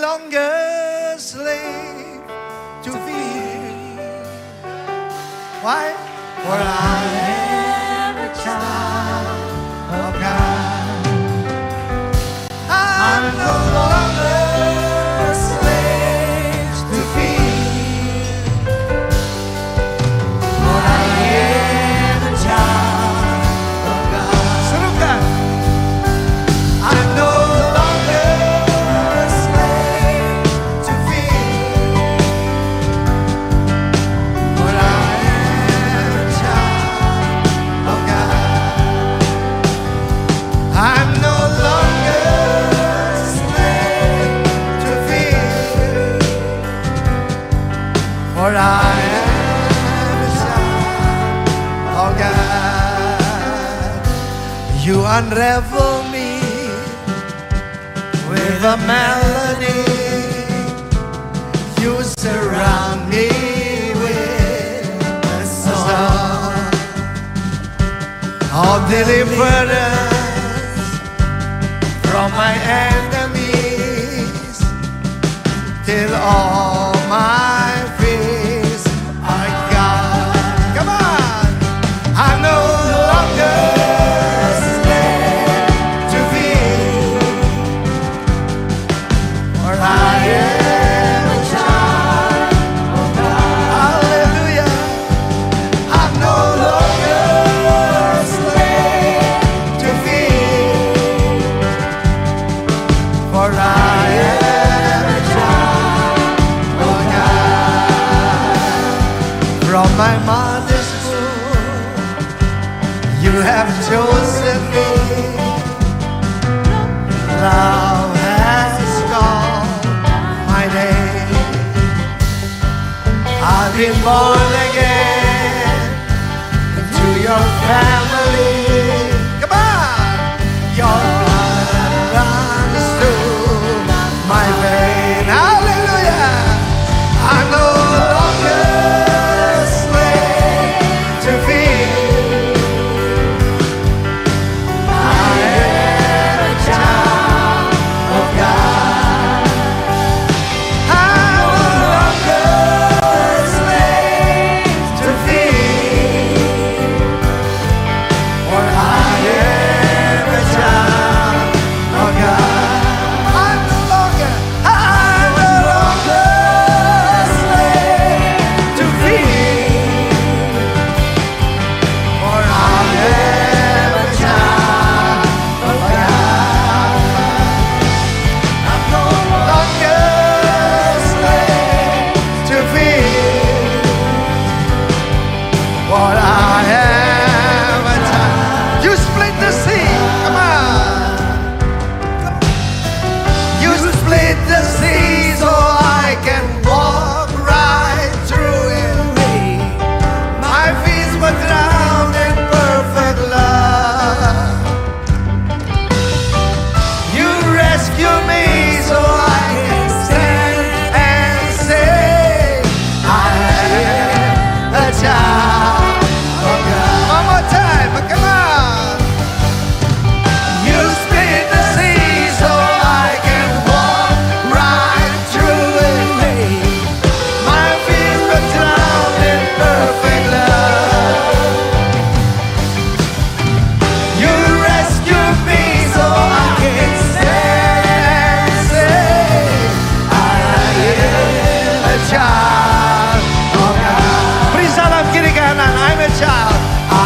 longer slave to fear. Why? For I am a child of God. I'm no longer a slave to fear. For I am a child of God. Serukan. I'm no longer a slave to fear. For I am a child of God. I'm no longer a slave to fear. For I am a child of God. You unravel me with a melody. You surround me with a song of deliverance from my enemies, till all my fears are gone. Come on! I'm no longer a slave to fear. For I am a child of God. Hallelujah. I'm no longer a slave to fear. For I am a child of God. From my mother's womb, you have chosen me. Love has called my name. I've been born again into your family. Come on! Your blood runs through my vein. Hallelujah! I'm no longer a slave to fear. I am a child of God. I'm no longer a slave to fear. For I am a child of God. I'm no longer a slave to fear. For I am a child of God. I'm no longer a slave to fear. For I am a child. You split the sea. Come on. You split the sea so I can walk right through it. My feet were drowned in perfect love. You rescue me so I can stand and say I am a child of God. One more time, come on. You split the sea so I can walk right through it. My feet were drowned in perfect love. You rescued me so I can stand and say I am a child of God. Beri salam kiri kanan. I'm a child. I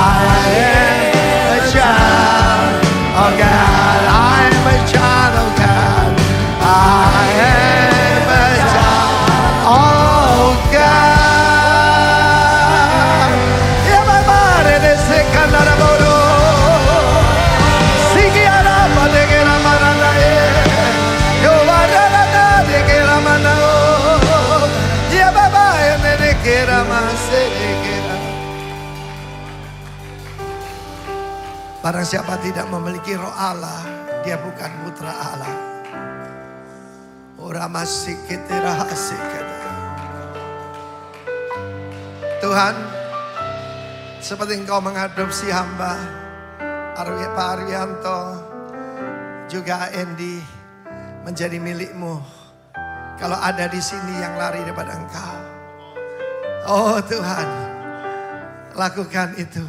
am a child of God. I'm a child of God. I am a child of God. Ya mamare de se canara boro. Sigi araba de que la maranda yo barara de que la manda. Ya baba de que la mase de que la. Barang siapa tidak memiliki roh Allah, dia bukan putra Allah. Ora masih kita rahasia. Tuhan, seperti Engkau mengadopsi hamba Pak Arwianto, juga Andy menjadi milik-Mu. Kalau ada di sini yang lari daripada Engkau. Oh Tuhan, lakukan itu.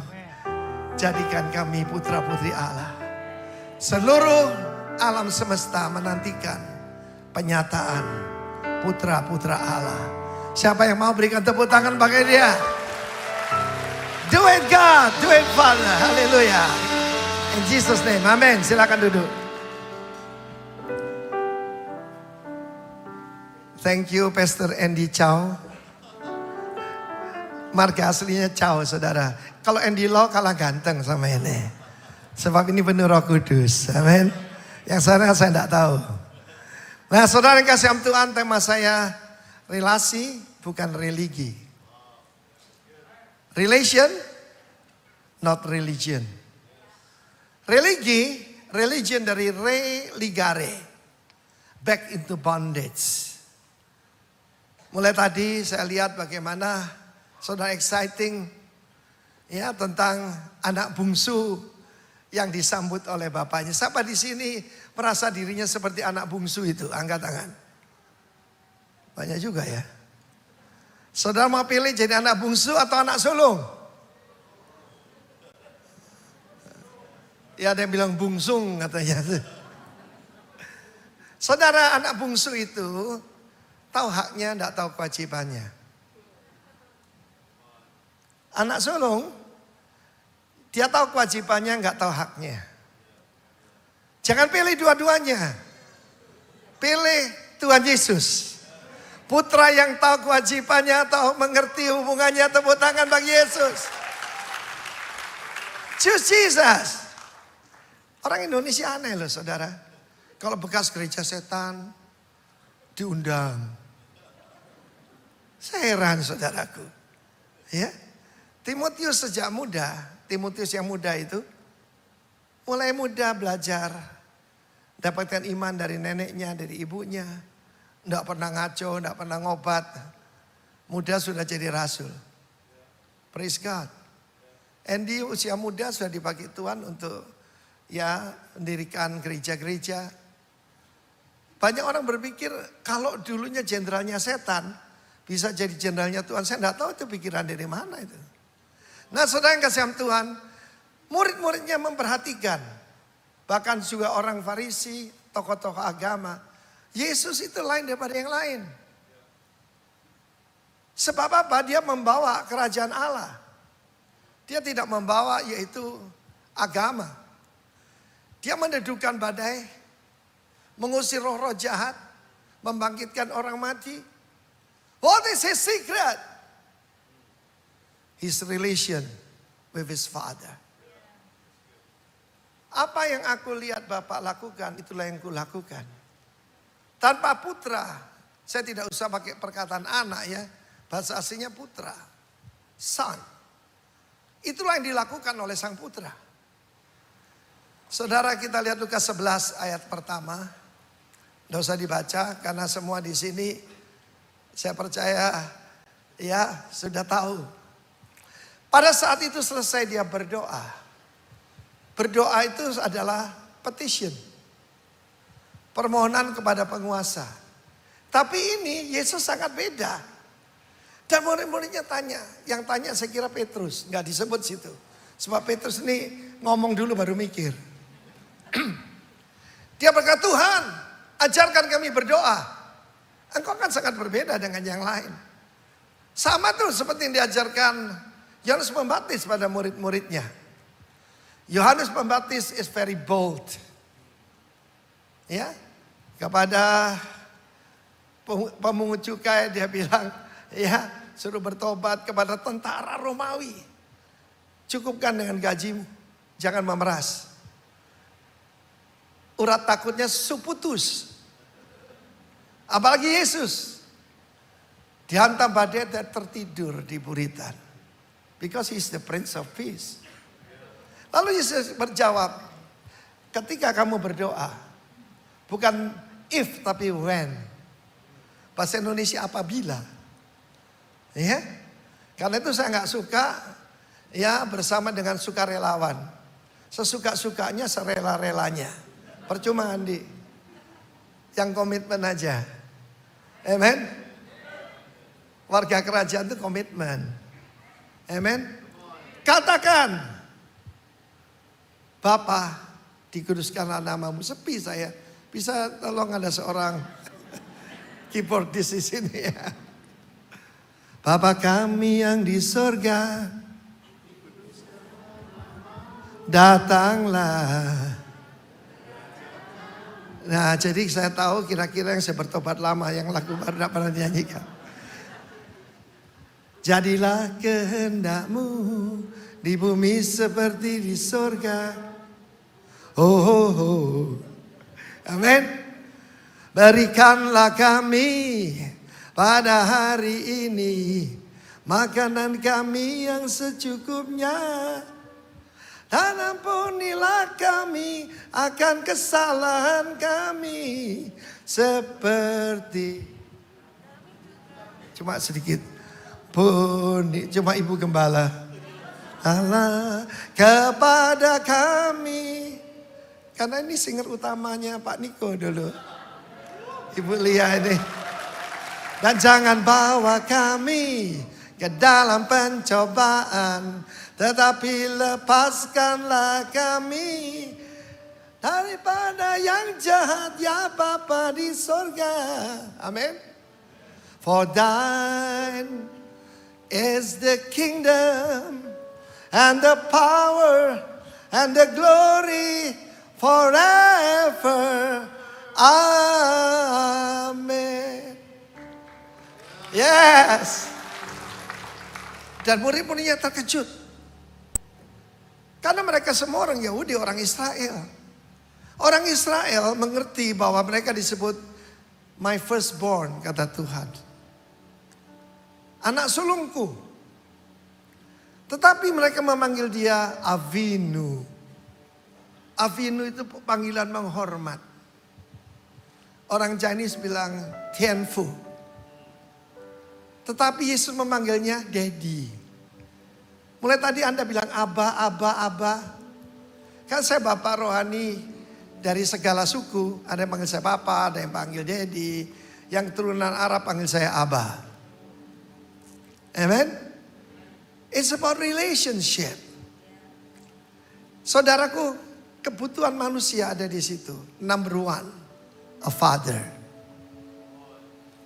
Jadikan kami putra-putri Allah. Seluruh alam semesta menantikan penyataan putra-putra Allah. Siapa yang mau berikan tepuk tangan bagi dia? Do it God, do it Father. Haleluya. In Jesus name, amen. Silakan duduk. Thank you Pastor Andy Chow. Marga aslinya Chow saudara. Kalau Andy Lau kalah ganteng sama ini. Sebab ini penuh Roh Kudus. Amin. Yang sana saya tidak tahu. Nah saudara yang kasih Tuhan, tema saya relasi bukan religi. Relation, not religion. Religion dari religare. Back into bondage. Mulai tadi saya lihat bagaimana saudara exciting ya tentang anak bungsu yang disambut oleh bapaknya. Siapa di sini merasa dirinya seperti anak bungsu itu? Angkat tangan. Banyak juga ya. Saudara mau pilih jadi anak bungsu atau anak sulung? Ya ada yang bilang bungsung katanya. Saudara anak bungsu itu tahu haknya, tidak tahu kewajibannya. Anak sulung, dia tahu kewajibannya, nggak tahu haknya. Jangan pilih dua-duanya. Pilih Tuhan Yesus. Putra yang tahu kewajibannya, tahu mengerti hubungannya, tepuk tangan bagi Yesus. Choose Jesus. Orang Indonesia aneh loh saudara. Kalau bekas gereja setan, diundang. Saya heran saudaraku. Ya. Timotius sejak muda, Timotius yang muda itu mulai muda belajar, dapatkan iman dari neneknya, dari ibunya. Tidak pernah ngaco, tidak pernah ngobat. Muda sudah jadi rasul. Praise God. Andy usia muda sudah dipakai Tuhan untuk ya mendirikan gereja-gereja. Banyak orang berpikir kalau dulunya jenderalnya setan bisa jadi jenderalnya Tuhan. Saya tidak tahu itu pikiran dari mana itu. Nah saudara yang kasih Tuhan, murid-muridnya memperhatikan. Bahkan juga orang Farisi, tokoh-tokoh agama. Yesus itu lain daripada yang lain. Sebab apa? Dia membawa kerajaan Allah. Dia tidak membawa yaitu agama. Dia mendudukkan badai, mengusir roh-roh jahat, membangkitkan orang mati. What is his secret? His relation with his father. Apa yang aku lihat Bapak lakukan, itulah yang aku lakukan. Tanpa putra, saya tidak usah pakai perkataan anak ya. Bahasa aslinya putra, son. Itulah yang dilakukan oleh sang putra. Saudara kita lihat Lukas 11 ayat pertama. Tidak usah dibaca karena semua di sini saya percaya ya sudah tahu. Pada saat itu selesai dia berdoa. Berdoa itu adalah petition. Permohonan kepada penguasa. Tapi ini Yesus sangat beda. Dan murid-muridnya tanya. Yang tanya saya kira Petrus. Nggak disebut situ. Sebab Petrus ini ngomong dulu baru mikir. Dia berkata, Tuhan ajarkan kami berdoa. Engkau kan sangat berbeda dengan yang lain. Sama tuh seperti yang diajarkan Yohanes Pembaptis pada murid-muridnya. Yohanes Pembaptis is very bold. Ya, kepada pemungut cukai dia bilang, ya suruh bertobat. Kepada tentara Romawi, cukupkan dengan gajimu, jangan memeras. Urat takutnya suputus. Apalagi Yesus dihantam badai dan tertidur di buritan. Because he's the Prince of Peace. Lalu Yesus berjawab, ketika kamu berdoa, bukan if tapi when. Bahasa Indonesia apabila. Ya. Karena itu saya nggak suka ya bersama dengan sukarelawan. Sesuka-sukanya, serela-relanya. Percuma Andi. Yang komitmen aja. Amen. Warga kerajaan itu komitmen. Amen. Katakan, Bapa, dikuduskanlah namamu. Sepi saya. Bisa tolong ada seorang keyboardis di sini ya. Bapa kami yang di surga, datanglah. Nah, jadi saya tahu kira-kira yang saya bertobat lama, yang lagu baru tidak pernah dinyanyikan. Jadilah kehendak-Mu di bumi seperti di surga. Oh, oh, oh. Amin. Berikanlah kami pada hari ini makanan kami yang secukupnya. Dan ampunilah kami akan kesalahan kami seperti. Cuma sedikit. Cuma Ibu Gembala. Allah kepada kami. Karena ini singer utamanya Pak Niko dulu. Ibu Lia ini. Dan jangan bawa kami ke dalam pencobaan, tetapi lepaskanlah kami daripada yang jahat, ya Bapa di surga. Amin. For thine is the kingdom and the power and the glory forever. Amen. Yes. Dan murid-muridnya terkejut. Karena mereka semua orang Yahudi, orang Israel. Orang Israel mengerti bahwa mereka disebut my firstborn, kata Tuhan. Anak sulungku. Tetapi mereka memanggil dia Avinu. Avinu itu panggilan menghormat. Orang Chinese bilang Tianfu. Tetapi Yesus memanggilnya Daddy. Mulai tadi Anda bilang Abba, Abba, Abba. Kan saya Bapak rohani dari segala suku. Ada yang panggil saya Papa, ada yang panggil Daddy. Yang turunan Arab panggil saya Abba. Amen. It's about relationship. Saudaraku, kebutuhan manusia ada di situ. Number one, a father.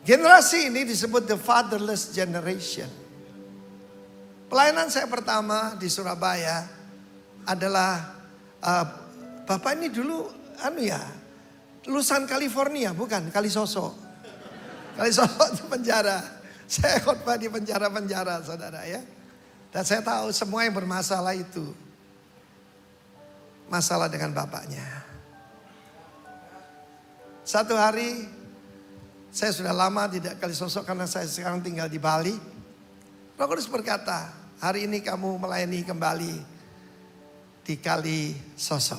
Generasi ini disebut the fatherless generation. Pelayanan saya pertama di Surabaya adalah Bapak ini dulu lulusan California, bukan Kalisoso. Kalisoso itu penjara. Saya khotbah di penjara-penjara, saudara ya. Dan saya tahu semua yang bermasalah itu masalah dengan bapaknya. Satu hari saya sudah lama tidak Kalisoso karena saya sekarang tinggal di Bali. Roh Kudus berkata, hari ini kamu melayani kembali di Kalisoso.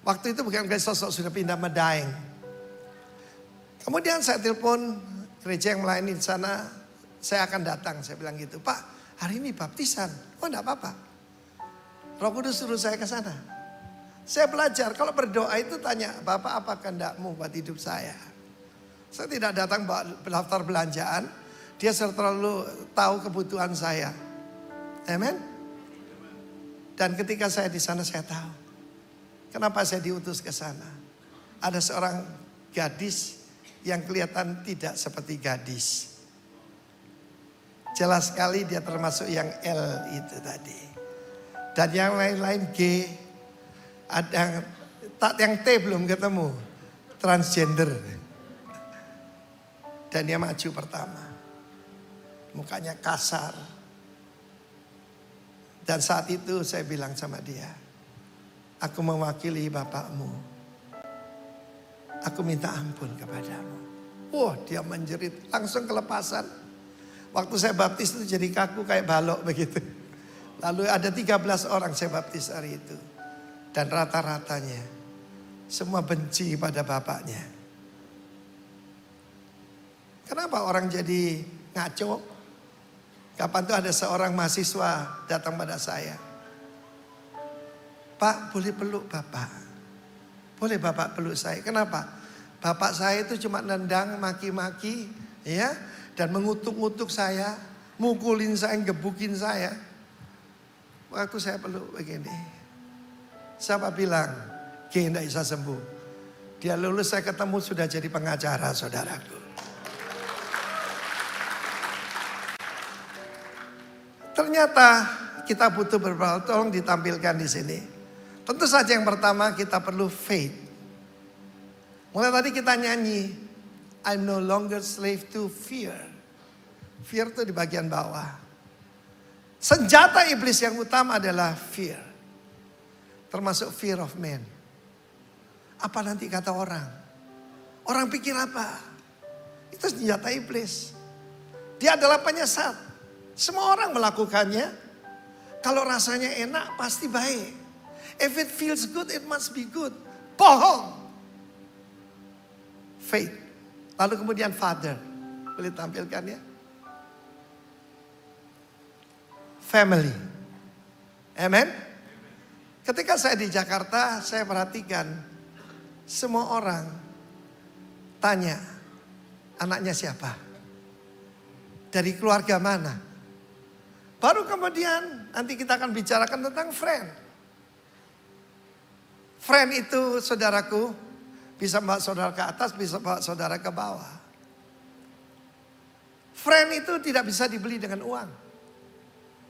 Waktu itu bukan Kalisoso, sudah pindah Medaeng. Kemudian saya telepon gereja yang melayani di sana, saya akan datang. Saya bilang gitu, Pak, hari ini baptisan. Oh enggak apa-apa. Roh Kudus suruh saya ke sana. Saya belajar, kalau berdoa itu tanya, Bapak apa kehendak-Mu buat hidup saya? Saya tidak datang bawa daftar belanjaan. Dia selalu tahu kebutuhan saya. Amen. Dan ketika saya di sana saya tahu. Kenapa saya diutus ke sana. Ada seorang gadis yang kelihatan tidak seperti gadis. Jelas sekali dia termasuk yang L itu tadi. Dan yang lain-lain G. Ada yang T belum ketemu. Transgender. Dan dia maju pertama. Mukanya kasar. Dan saat itu saya bilang sama dia. Aku mewakili bapakmu. Aku minta ampun kepadamu. Wah, dia menjerit. Langsung kelepasan. Waktu saya baptis itu jadi kaku kayak balok begitu. Lalu ada 13 orang saya baptis hari itu. Dan rata-ratanya semua benci pada bapaknya. Kenapa orang jadi ngaco? Kapan tuh ada seorang mahasiswa datang pada saya. Pak, boleh peluk Bapak? Boleh Bapak peluk saya? Kenapa? Bapak saya itu cuma nendang, maki-maki, ya, dan mengutuk-ngutuk saya, mukulin saya, gebukin saya. Waktu saya peluk begini, siapa bilang G tidak bisa sembuh? Dia lulus, saya ketemu sudah jadi pengacara, saudaraku. Ternyata kita butuh beberapa, tolong ditampilkan di sini. Tentu saja yang pertama kita perlu faith. Mulai tadi kita nyanyi, I'm no longer slave to fear. Fear itu di bagian bawah. Senjata iblis yang utama adalah fear. Termasuk fear of man. Apa nanti kata orang? Orang pikir apa? Itu senjata iblis. Dia adalah penyesat. Semua orang melakukannya. Kalau rasanya enak pasti baik. If it feels good, it must be good. Bohong. Faith. Lalu kemudian father. Boleh tampilkan ya. Family. Amen. Ketika saya di Jakarta, saya perhatikan semua orang tanya, anaknya siapa? Dari keluarga mana? Baru kemudian nanti kita akan bicarakan tentang friend. Friend itu saudaraku, bisa bawa saudara ke atas, bisa bawa saudara ke bawah. Friend itu tidak bisa dibeli dengan uang.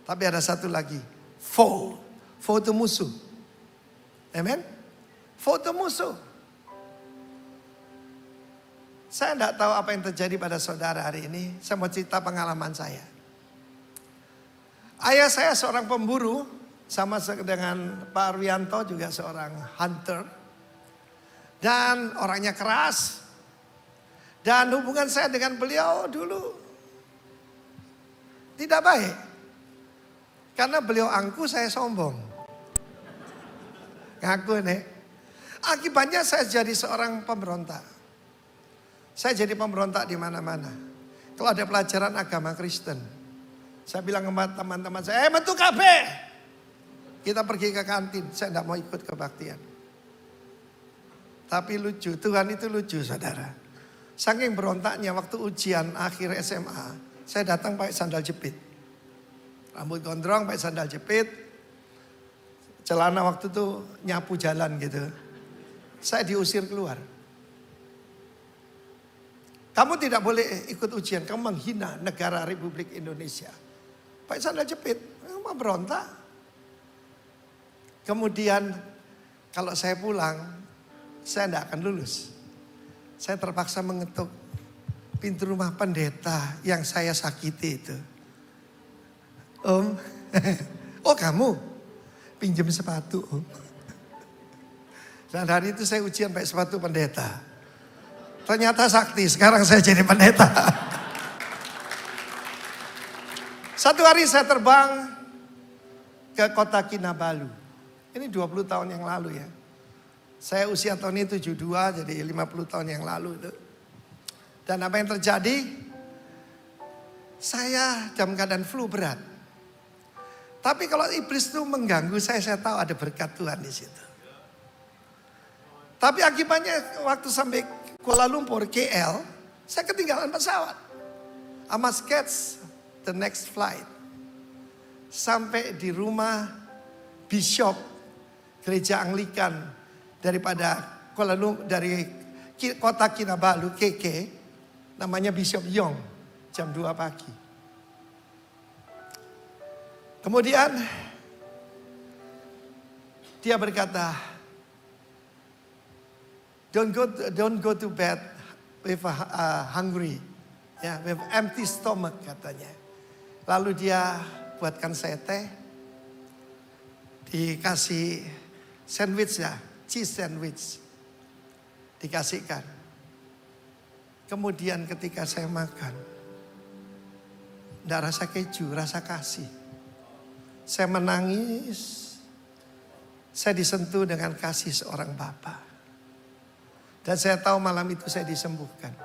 Tapi ada satu lagi, foe. Foe itu musuh. Amen? Foe itu musuh. Saya tidak tahu apa yang terjadi pada saudara hari ini. Saya mau cerita pengalaman saya. Ayah saya seorang pemburu, sama dengan Pak Arwianto juga seorang hunter. Dan orangnya keras. Dan hubungan saya dengan beliau dulu tidak baik. Karena beliau angku, saya sombong. Ngaku nih. Akibatnya saya jadi seorang pemberontak. Saya jadi pemberontak di mana-mana. Kalau ada pelajaran agama Kristen, saya bilang sama teman-teman saya, metu kabeh. Kita pergi ke kantin, saya tidak mau ikut kebaktian. Tapi lucu, Tuhan itu lucu saudara. Saking berontaknya waktu ujian akhir SMA, saya datang pakai sandal jepit. Rambut gondrong pakai sandal jepit. Celana waktu itu nyapu jalan gitu. Saya diusir keluar. Kamu tidak boleh ikut ujian, kamu menghina negara Republik Indonesia. Pakai sandal jepit, kamu berontak. Kemudian kalau saya pulang, saya tidak akan lulus. Saya terpaksa mengetuk pintu rumah pendeta yang saya sakiti itu. Om, oh kamu pinjam sepatu om. Dan hari itu saya ujian pakai sepatu pendeta. Ternyata sakti, sekarang saya jadi pendeta. Satu hari saya terbang ke kota Kinabalu. Ini 20 tahun yang lalu ya. Saya usia tahun ini 72, jadi 50 tahun yang lalu itu. Dan apa yang terjadi? Saya dalam keadaan flu berat. Tapi kalau iblis itu mengganggu saya tahu ada berkat Tuhan di situ. Tapi akibatnya waktu sampai Kuala Lumpur, KL, saya ketinggalan pesawat. I must catch the next flight. Sampai di rumah Bishop Gereja Anglikan daripada Kuala Lumpur, dari kota Kinabalu, KK, namanya Bishop Yong, jam 2 pagi. Kemudian dia berkata, don't go to bed with hungry, ya, with empty stomach katanya. Lalu dia buatkan saya teh, dikasih sandwich ya, cheese sandwich, dikasihkan. Kemudian ketika saya makan, tidak rasa keju, rasa kasih. Saya menangis, saya disentuh dengan kasih seorang Bapa. Dan saya tahu malam itu saya disembuhkan.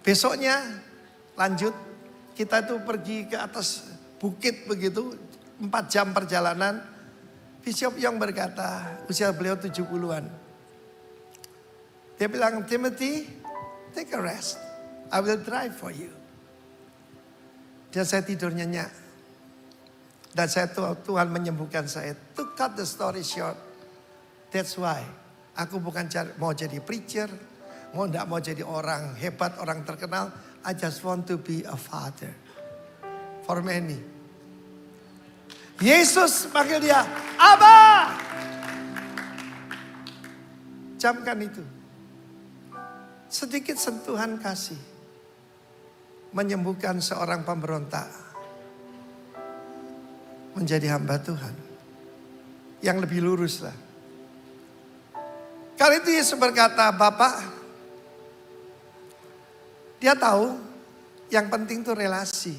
Besoknya lanjut, kita tuh pergi ke atas bukit begitu, 4 jam perjalanan. Bishop Yong berkata, usia beliau 70-an. Dia bilang, Timothy, take a rest. I will drive for you. Dan saya tidur nyenyak. Dan Tuhan menyembuhkan saya. To cut the story short, that's why aku bukan mau jadi preacher, tidak mau jadi orang hebat, orang terkenal. I just want to be a father for many. Yesus panggil dia, Abba. Camkan itu. Sedikit sentuhan kasih menyembuhkan seorang pemberontak menjadi hamba Tuhan yang lebih lurus lah. Kali itu Yesus berkata, Bapak, dia tahu yang penting itu relasi.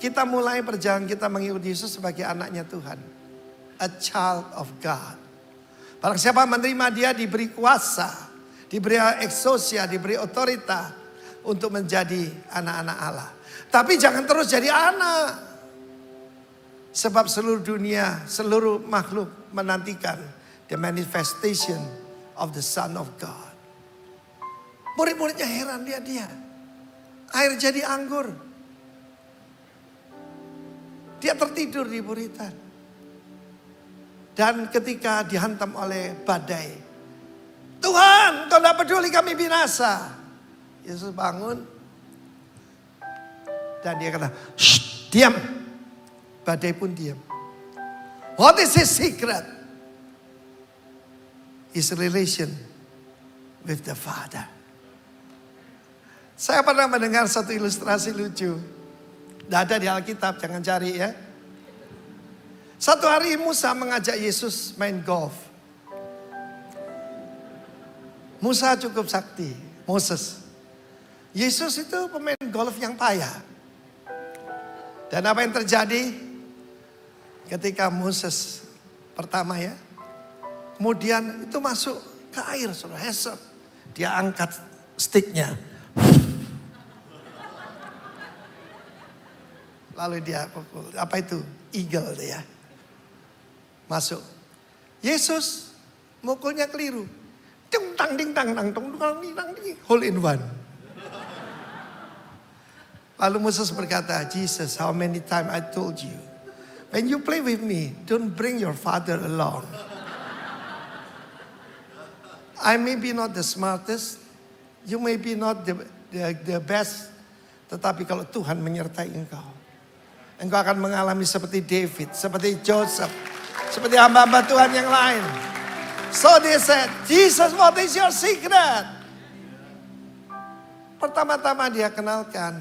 Kita mulai perjalanan kita mengikuti Yesus sebagai anaknya Tuhan. A child of God. Barang siapa menerima dia diberi kuasa, diberi eksosia, diberi otorita untuk menjadi anak-anak Allah. Tapi jangan terus jadi anak. Sebab seluruh dunia, seluruh makhluk menantikan the manifestation of the Son of God. Murid-muridnya heran, lihat dia. Air jadi anggur. Dia tertidur di buritan. Dan ketika dihantam oleh badai, Tuhan, Kau tidak peduli kami binasa. Yesus bangun. Dan dia kata, shh, diam. Badai pun diam. What is his secret? His relation with the Father. Saya pernah mendengar satu ilustrasi lucu. Tidak ada di Alkitab, jangan cari ya. Satu hari Musa mengajak Yesus main golf. Musa cukup sakti, Moses. Yesus itu pemain golf yang payah. Dan apa yang terjadi ketika Moses pertama ya. Kemudian itu masuk ke air, sudah hesep. Dia angkat sticknya. Lalu dia, apa itu? Eagle ya. Masuk. Yesus mukulnya keliru. Ding tang ding tang tang tong tang ding, hole in one. Lalu Moses berkata, Jesus, how many times I told you, when you play with me, don't bring your father along. I may be not the smartest, you may be not the best, tetapi kalau Tuhan menyertai engkau akan mengalami seperti David, seperti Joseph, seperti hamba-hamba Tuhan yang lain. So they said, Jesus, what is your secret? Pertama-tama dia kenalkan,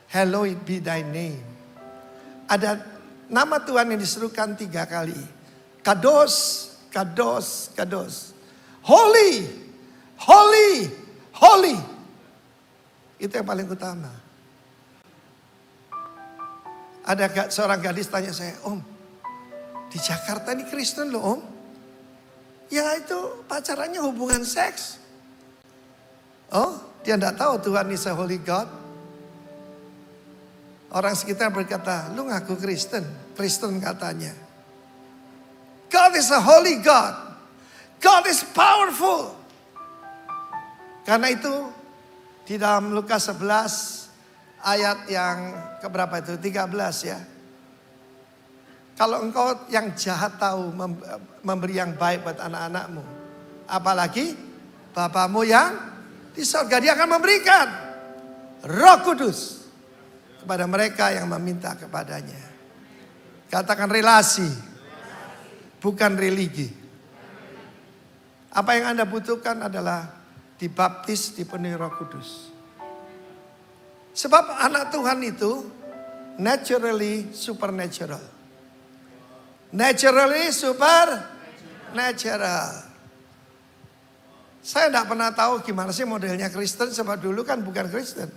hallowed be thy name. Ada nama Tuhan yang diserukan 3 kali. Kados, kados, kados. Holy, holy, holy. Itu yang paling utama. Ada seorang gadis tanya saya, Om, di Jakarta ini Kristen loh Om. Ya itu pacarannya hubungan seks. Oh, dia tidak tahu Tuhan is a holy God. Orang sekitar berkata, lu ngaku Kristen. Kristen katanya. God is a holy God. God is powerful. Karena itu di dalam Lukas 11 ayat yang keberapa itu? 13 ya. Kalau engkau yang jahat tahu memberi yang baik buat anak-anakmu. Apalagi Bapamu yang di surga, dia akan memberikan Roh Kudus kepada mereka yang meminta kepadanya. Katakan relasi, bukan religi. Apa yang Anda butuhkan adalah dibaptis, dipenuhi Roh Kudus. Sebab anak Tuhan itu naturally supernatural. Naturally supernatural. Saya tidak pernah tahu gimana sih modelnya Kristen, sebab dulu kan bukan Kristen.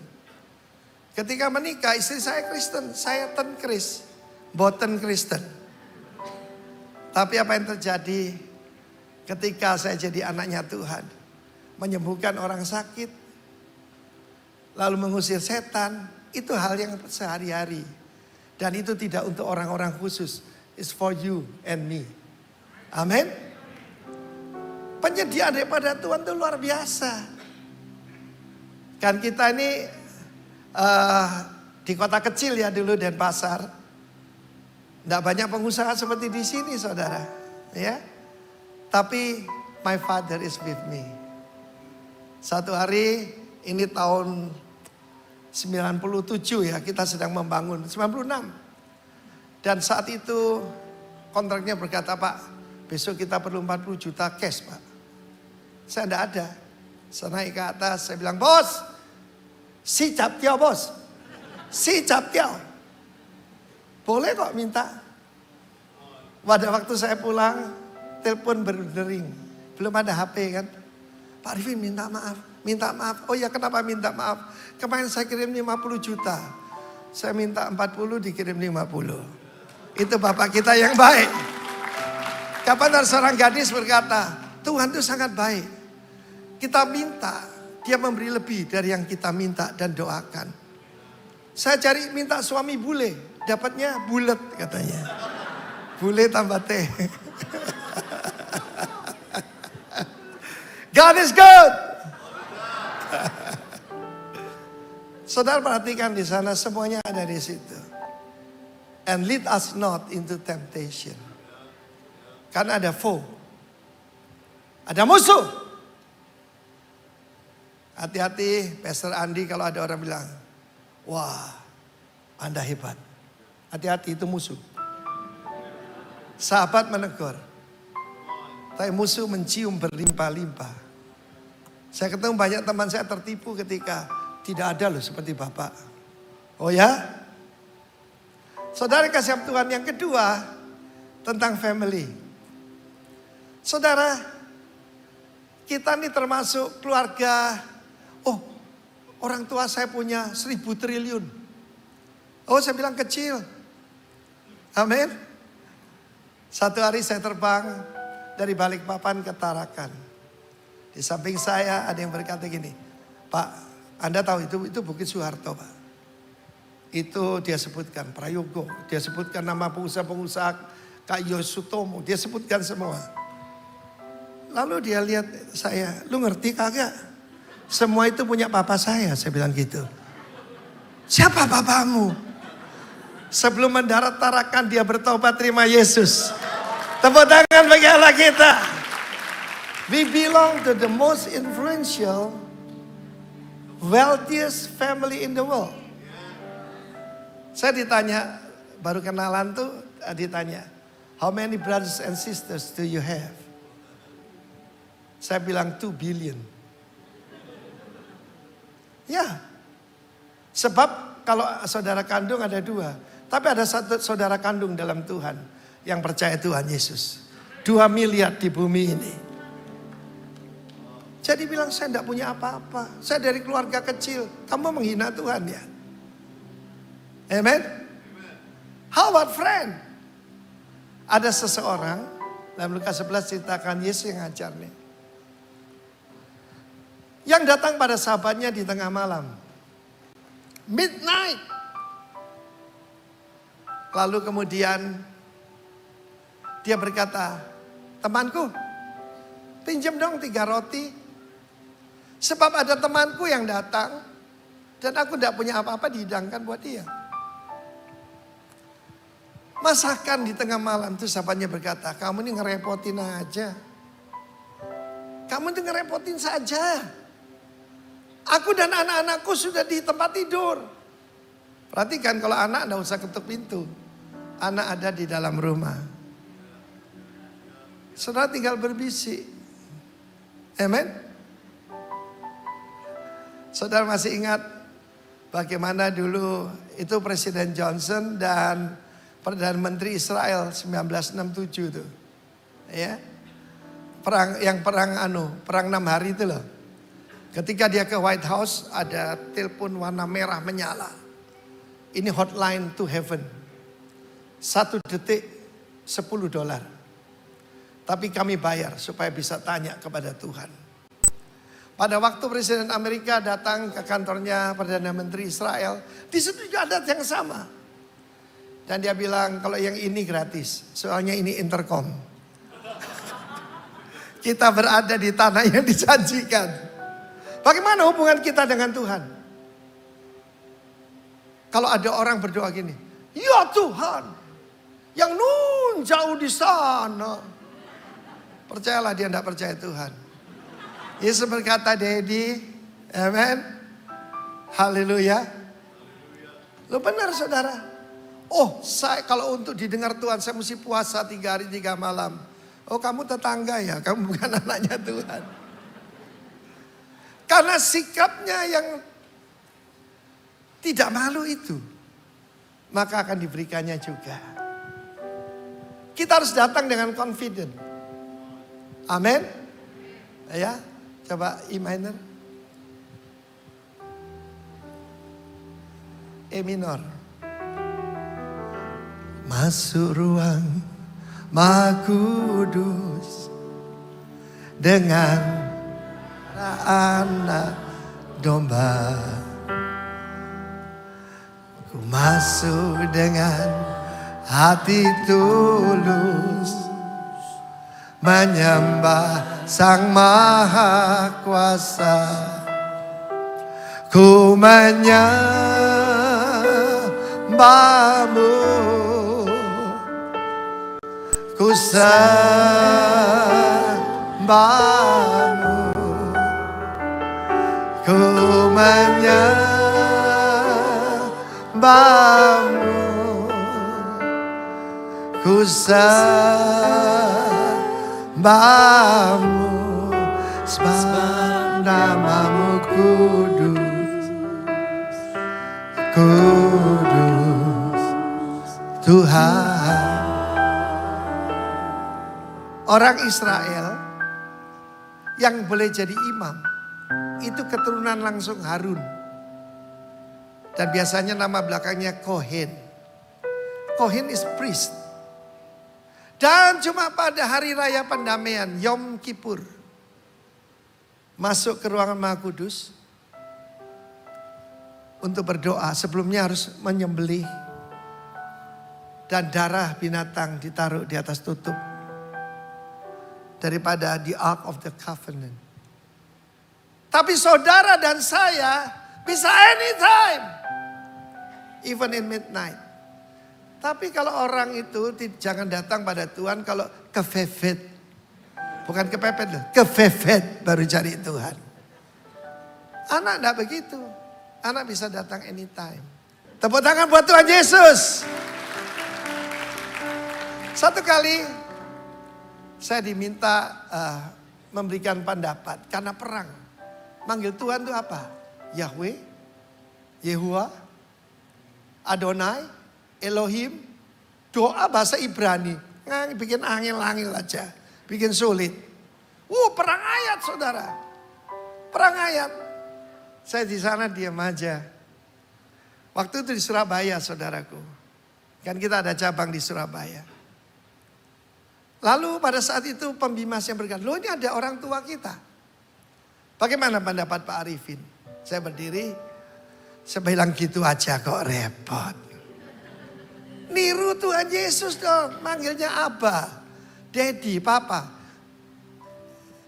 Ketika menikah istri saya Kristen, saya ten Kris, boten Kristen. Tapi apa yang terjadi ketika saya jadi anaknya Tuhan, menyembuhkan orang sakit, lalu mengusir setan, itu hal yang sehari-hari. Dan itu tidak untuk orang-orang khusus. It's for you and me. Amin. Penyediaan daripada Tuhan itu luar biasa. Kan kita ini di kota kecil ya dulu, Denpasar. Tidak banyak pengusaha seperti di sini saudara. Ya. Tapi my father is with me. Satu hari ini tahun 97 ya, kita sedang membangun 96. Dan saat itu kontraknya berkata, Pak, besok kita perlu 40 juta cash Pak. Saya tidak ada. Saya naik ke atas, saya bilang, bos, si cap tiao bos. Si cap tiao. Boleh kok minta. Pada waktu saya pulang, telepon berdering. Belum ada HP kan. Pak Arifin minta maaf. Minta maaf. Oh ya, kenapa minta maaf? Kemarin saya kirim 50 juta. Saya minta 40, dikirim 50. Itu Bapak kita yang baik. Kapan ada seorang gadis berkata, Tuhan itu sangat baik. Kita minta, dia memberi lebih dari yang kita minta dan doakan. Saya cari minta suami bule, dapatnya bulet katanya. Bule tambah teh. God is good. Saudara perhatikan di sana, semuanya ada di situ. And lead us not into temptation. Karena ada foe. Ada musuh. Hati-hati Pastor Andi kalau ada orang bilang, wah Anda hebat. Hati-hati itu musuh. Sahabat menegur. Tapi musuh mencium berlimpah-limpah. Saya ketemu banyak teman saya tertipu ketika tidak ada loh seperti Bapak. Oh ya? Saudara kasih Tuhan yang kedua tentang family. Saudara, kita ini termasuk keluarga. Oh, orang tua saya punya 1.000 triliun. Oh, saya bilang kecil. Amin. Satu hari saya terbang dari Balikpapan ke Tarakan. Di samping saya ada yang berkata gini, Pak, Anda tahu itu Bukit Soeharto Pak. Itu dia sebutkan Prayogo, dia sebutkan nama pengusaha-pengusaha Kak Yosutomo, dia sebutkan semua. Lalu dia lihat saya, lu ngerti kagak? Semua itu punya papa saya bilang gitu. Siapa papamu? Sebelum mendarat Tarakan dia bertobat terima Yesus. Tepuk tangan bagi Allah kita. We belong to the most influential, wealthiest family in the world. Saya ditanya, baru kenalan tuh ditanya, how many brothers and sisters do you have? Saya bilang 2 billion. Ya, sebab kalau saudara kandung ada 2. Tapi ada satu saudara kandung dalam Tuhan yang percaya Tuhan Yesus. 2 miliar di bumi ini. Jadi bilang saya tidak punya apa-apa. Saya dari keluarga kecil. Kamu menghina Tuhan ya? Amen. How about friend? Ada seseorang dalam Lukas 11 ceritakan Yesus yang ngajar nih. Yang datang pada sahabatnya di tengah malam. Midnight. Lalu kemudian dia berkata, temanku, pinjam dong 3 roti. Sebab ada temanku yang datang dan aku tidak punya apa-apa dihidangkan buat dia. Masakan di tengah malam itu sahabatnya berkata, kamu ini ngerepotin aja. Kamu ini ngerepotin saja. Aku dan anak-anakku sudah di tempat tidur. Perhatikan kalau anak tidak usah ketuk pintu. Anak ada di dalam rumah. Saudara tinggal berbisik. Amen. Saudara masih ingat bagaimana dulu itu Presiden Johnson dan Perdana Menteri Israel 1967 itu. Ya. Perang 6 hari itu loh. Ketika dia ke White House ada telepon warna merah menyala. Ini hotline to heaven. 1 detik $10. Tapi kami bayar supaya bisa tanya kepada Tuhan. Pada waktu Presiden Amerika datang ke kantornya Perdana Menteri Israel, di situ juga ada yang sama. Dan dia bilang kalau yang ini gratis, soalnya ini intercom. Kita berada di tanah yang dijanjikan. Bagaimana hubungan kita dengan Tuhan? Kalau ada orang berdoa gini, ya Tuhan, yang nun jauh di sana. Percayalah dia tidak percaya Tuhan. Yesus berkata, Daddy, amen, haleluya. Lo benar saudara. Oh, saya kalau untuk didengar Tuhan saya mesti puasa 3 hari 3 malam. Oh, kamu tetangga ya, kamu bukan anaknya Tuhan. Karena sikapnya yang tidak malu itu, maka akan diberikannya juga. Kita harus datang dengan confident. Amin. Ya, coba E minor. E minor. Masuk ruang Maha Kudus dengan anak domba. Ku masuk dengan hati tulus, menyembah Sang Maha Kuasa. Ku menyembahmu, ku sembahmu, ku menyembahmu, ku sembahmu, sebab namamu kudus, kudus Tuhan. Orang Israel yang boleh jadi imam itu keturunan langsung Harun. Dan biasanya nama belakangnya Kohen. Kohen is priest. Dan cuma pada hari raya pendamaian Yom Kippur masuk ke ruangan Maha Kudus untuk berdoa. Sebelumnya harus menyembelih dan darah binatang ditaruh di atas tutup daripada the Ark of the Covenant. Tapi saudara dan saya bisa anytime, even in midnight. Tapi kalau orang itu jangan datang pada Tuhan kalau kefefet. Bukan kepepet loh, kefefet baru cari Tuhan. Anak enggak begitu. Anak bisa datang anytime. Tepuk tangan buat Tuhan Yesus. Satu kali saya diminta memberikan pendapat karena perang. Manggil Tuhan itu apa? Yahweh, Yehuwa, Adonai, Elohim. Doa bahasa Ibrani. Bikin angel-angel aja. Bikin sulit. Perang ayat saudara. Perang ayat. Saya di sana diam aja. Waktu itu di Surabaya saudaraku. Kan kita ada cabang di Surabaya. Lalu pada saat itu pembimas yang berkata, loh ini ada orang tua kita. Bagaimana pendapat Pak Arifin? Saya berdiri, saya bilang gitu aja kok repot. Niru Tuhan Yesus dong, manggilnya Abba, Daddy, Papa.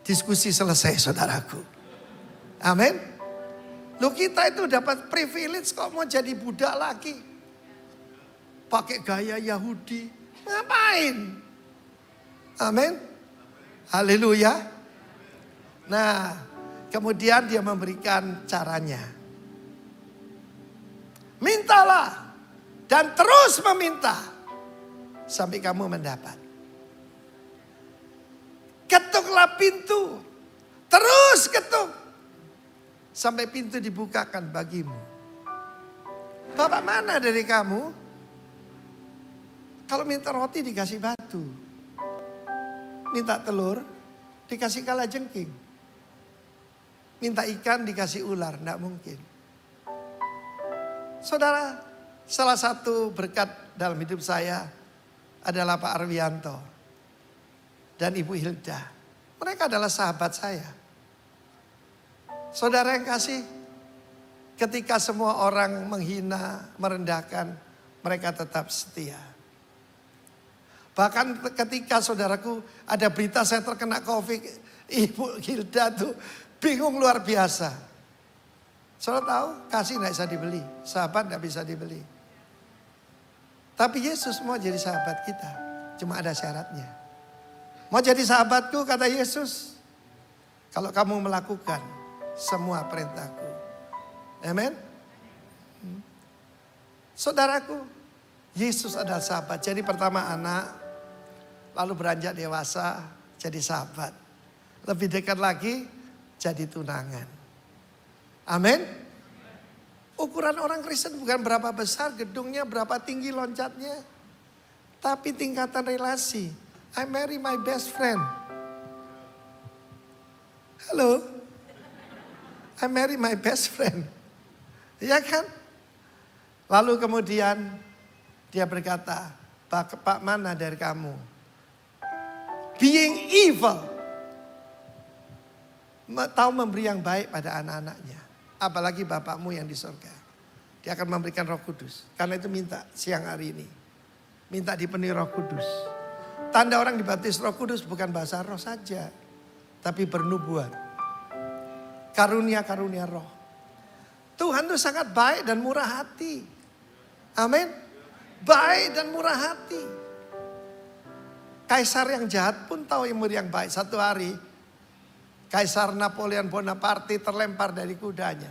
Diskusi selesai saudaraku. Amin. Loh kita itu dapat privilege kok mau jadi budak lagi. Pakai gaya Yahudi, ngapain? Amin. Haleluya. Nah, kemudian dia memberikan caranya. Mintalah dan terus meminta sampai kamu mendapat. Ketuklah pintu, terus ketuk sampai pintu dibukakan bagimu. Bapak mana dari kamu? Kalau minta roti dikasih batu. Minta telur, dikasih kalajengking. Minta ikan, dikasih ular, tidak mungkin. Saudara, salah satu berkat dalam hidup saya adalah Pak Arwianto dan Ibu Hilda. Mereka adalah sahabat saya. Saudara yang kasih, ketika semua orang menghina, merendahkan, mereka tetap setia. Bahkan ketika saudaraku ada berita saya terkena COVID, Ibu Gilda tuh bingung luar biasa. Saudara tahu, kasih gak bisa dibeli, sahabat gak bisa dibeli. Tapi Yesus mau jadi sahabat kita, cuma ada syaratnya. Mau jadi sahabatku, kata Yesus, kalau kamu melakukan semua perintahku. Amen. Saudaraku, Yesus adalah sahabat. Jadi pertama anak, lalu beranjak dewasa jadi sahabat. Lebih dekat lagi jadi tunangan. Amin. Ukuran orang Kristen bukan berapa besar gedungnya, berapa tinggi loncatnya. Tapi tingkatan relasi. I marry my best friend. Halo. I marry my best friend. Iya kan? Lalu kemudian dia berkata, Pak mana dari kamu? Being evil. Tahu memberi yang baik pada anak-anaknya. Apalagi Bapakmu yang di surga. Dia akan memberikan Roh Kudus. Karena itu minta siang hari ini. Minta dipenuhi Roh Kudus. Tanda orang dibaptis Roh Kudus bukan bahasa roh saja. Tapi bernubuat. Karunia-karunia roh. Tuhan itu sangat baik dan murah hati. Amin. Baik dan murah hati. Kaisar yang jahat pun tahu yang baik. Satu hari Kaisar Napoleon Bonaparte terlempar dari kudanya.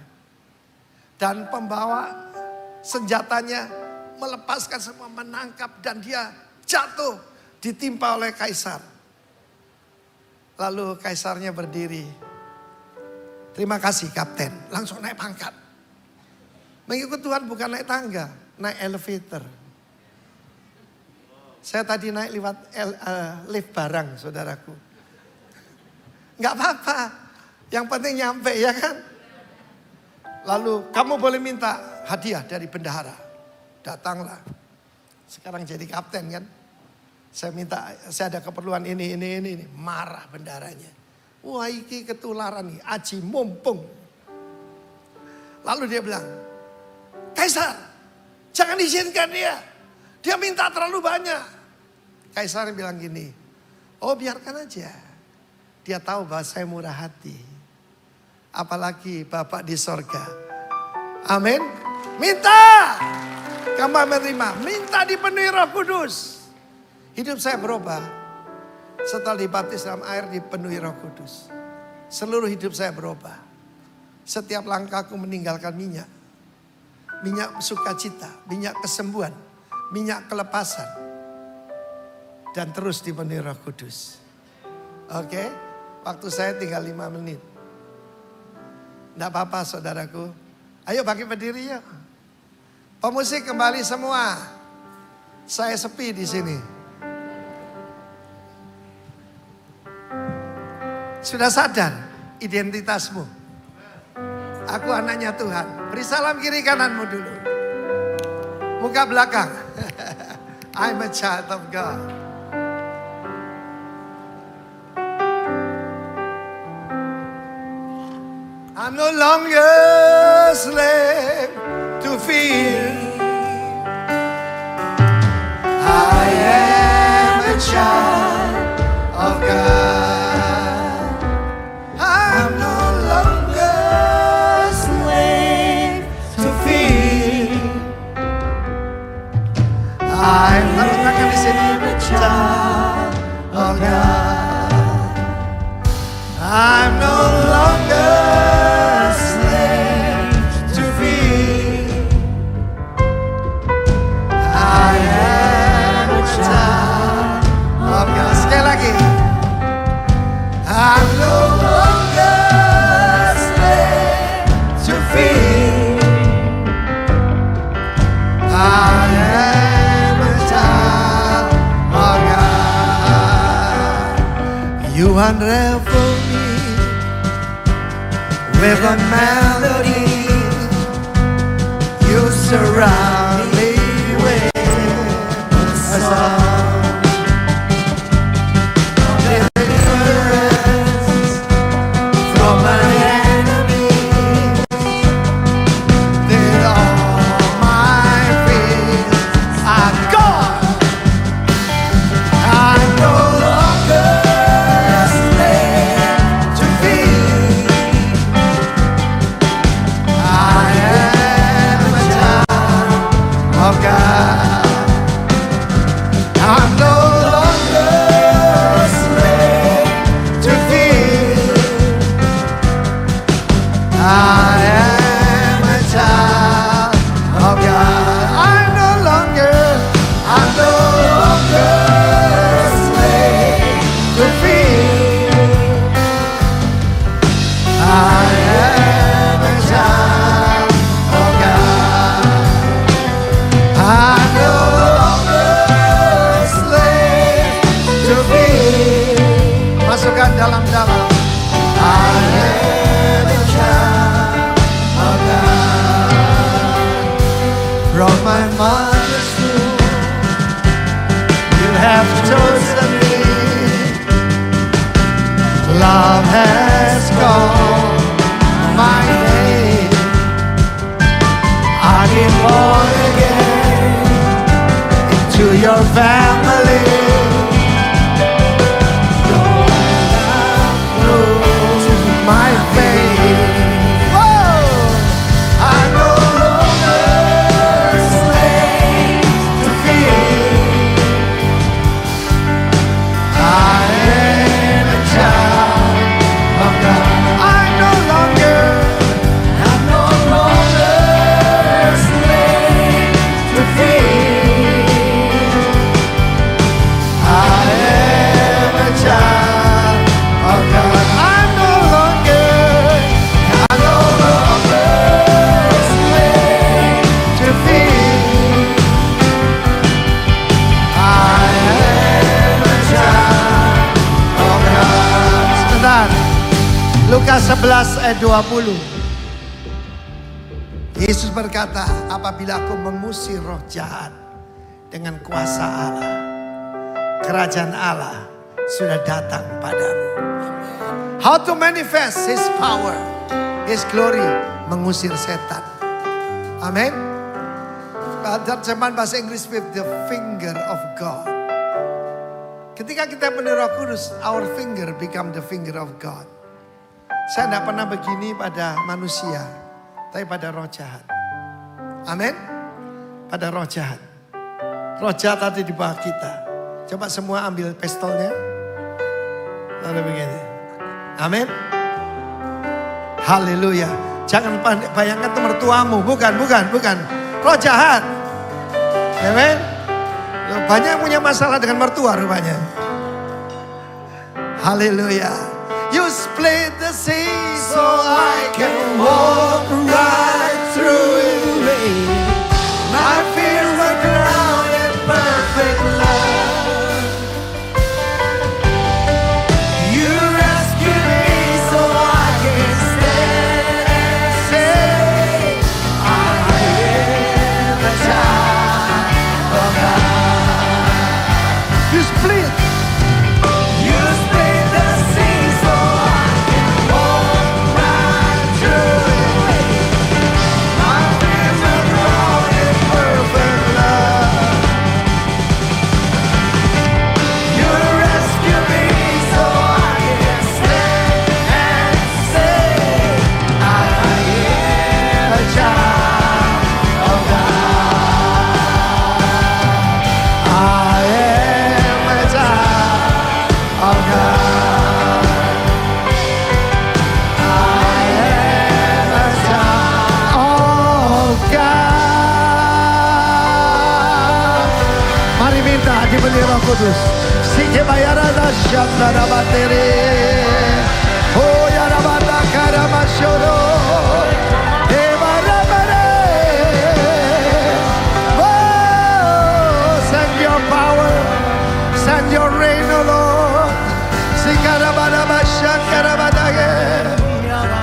Dan pembawa senjatanya melepaskan semua, menangkap, dan dia jatuh ditimpa oleh kaisar. Lalu kaisarnya berdiri. Terima kasih kapten, langsung naik pangkat. Mengikut Tuhan bukan naik tangga, naik elevator. Saya tadi naik lewat lift barang, saudaraku. Gak apa-apa, yang penting nyampe, ya kan? Lalu kamu boleh minta hadiah dari bendahara. Datanglah. Sekarang jadi kapten kan. Saya minta, saya ada keperluan ini. Marah bendaharanya. Wah, iki ketularan nih, aji mumpung. Lalu dia bilang, Kaisar, jangan izinkan dia. Dia minta terlalu banyak. Kaisar bilang gini, oh biarkan aja. Dia tahu bahwa saya murah hati. Apalagi Bapak di sorga. Amin. Minta. Kamu menerima. Minta dipenuhi Roh Kudus. Hidup saya berubah. Setelah dibaptis dalam air dipenuhi Roh Kudus. Seluruh hidup saya berubah. Setiap langkahku meninggalkan minyak. Minyak sukacita. Minyak kesembuhan. Minyak kelepasan. Dan terus dipenuhi Roh Kudus. Oke. Waktu saya tinggal 5 menit. Tidak apa-apa saudaraku. Ayo bangkit berdiri yuk. Pemusik kembali semua. Saya sepi di sini. Sudah sadar identitasmu. Aku anaknya Tuhan. Beri salam kiri kananmu dulu. Muka belakang. I'm a child of God. I'm no longer a slave to fear. I am a child of God. I'm no longer a slave to fear. I'm a child of God. I'm no longer I'm no longer a slave to fear. I am a child of God. You unravel me with a melody. You surround me with a song. dalam-dalam. I am a child of God. From my mother's womb, you have chosen me. Love has called my name. I've been born again into your family. My faith. Whoa! I'm no longer a slave to fear. I am a child of God. I'm no longer a slave to fear. I am a child of God. Lukas 11 ayat 20. Yesus berkata, apabila aku mengusir roh jahat dengan kuasa Allah, kerajaan Allah sudah datang padamu. How to manifest His power, His glory, mengusir setan. Amin. Terjemahan bahasa Inggris with the finger of God. Ketika kita penuh Roh Kudus, our finger become the finger of God. Saya tidak pernah begini pada manusia, tapi pada roh jahat. Amin. Pada roh jahat. Roh jahat ada di bawah kita. Coba semua ambil pistolnya. Lalu begini. Amin. Haleluya. Jangan bayangkan itu mertuamu. Bukan. Roh jahat. Amin. Banyak yang punya masalah dengan mertua rupanya. Haleluya. You split the sea so I can walk right through it. My fears were drowned in perfect love. You rescued me so I can stand and say, I am a child of God. You split. Roh Kudus, Sike bayarada shandara batere, oh yarabata karamashoro, ebarabare. Oh, send your power, send your rain, oh Lord. Sikarabada bashakarabadage.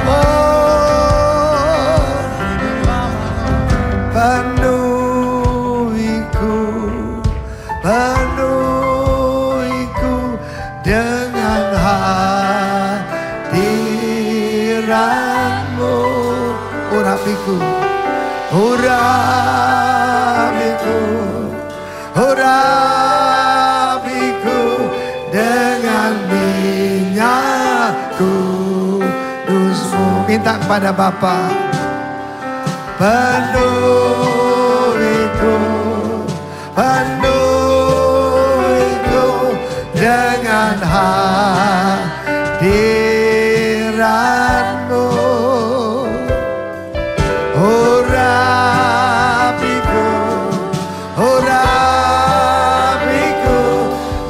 Oh, penuhiku dengan hadiratmu. Urapiku dengan minyak kudusmu. Minta kepada Bapa, penuhiku dengan hadiratmu. Urapiku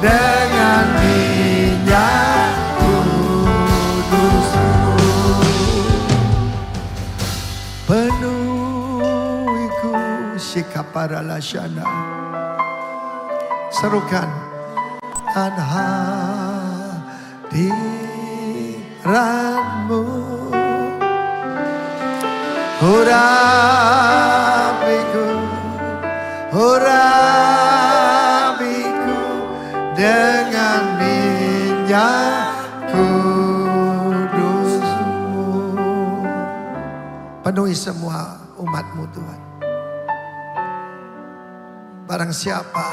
dengan minyak kudusmu. Penuhiku Shikaparalashana. Serukan dan hadiratmu. Ranmu urapiku, urapiku dengan minyak kudus-Mu. Penuhi semua umat-Mu Tuhan. Barang siapa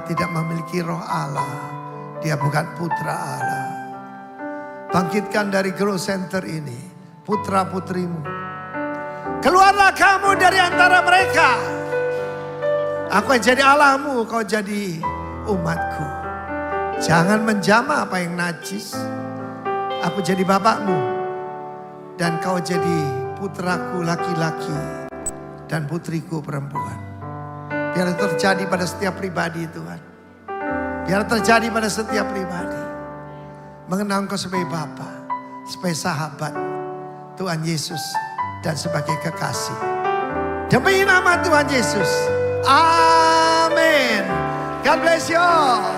tidak memiliki roh Allah, dia bukan putra Allah. Bangkitkan dari Growth Center ini putra-putrimu. Keluarlah kamu dari antara mereka. Aku yang jadi Allahmu, kau jadi umatku. Jangan menjamah apa yang najis. Aku jadi bapakmu dan kau jadi putraku laki-laki dan putriku perempuan. Biar terjadi pada setiap pribadi Tuhan. Biar terjadi pada setiap pribadi. Mengenal Engkau sebagai Bapa, sebagai sahabat Tuhan Yesus dan sebagai kekasih. Demi nama Tuhan Yesus. Amin. God bless you all.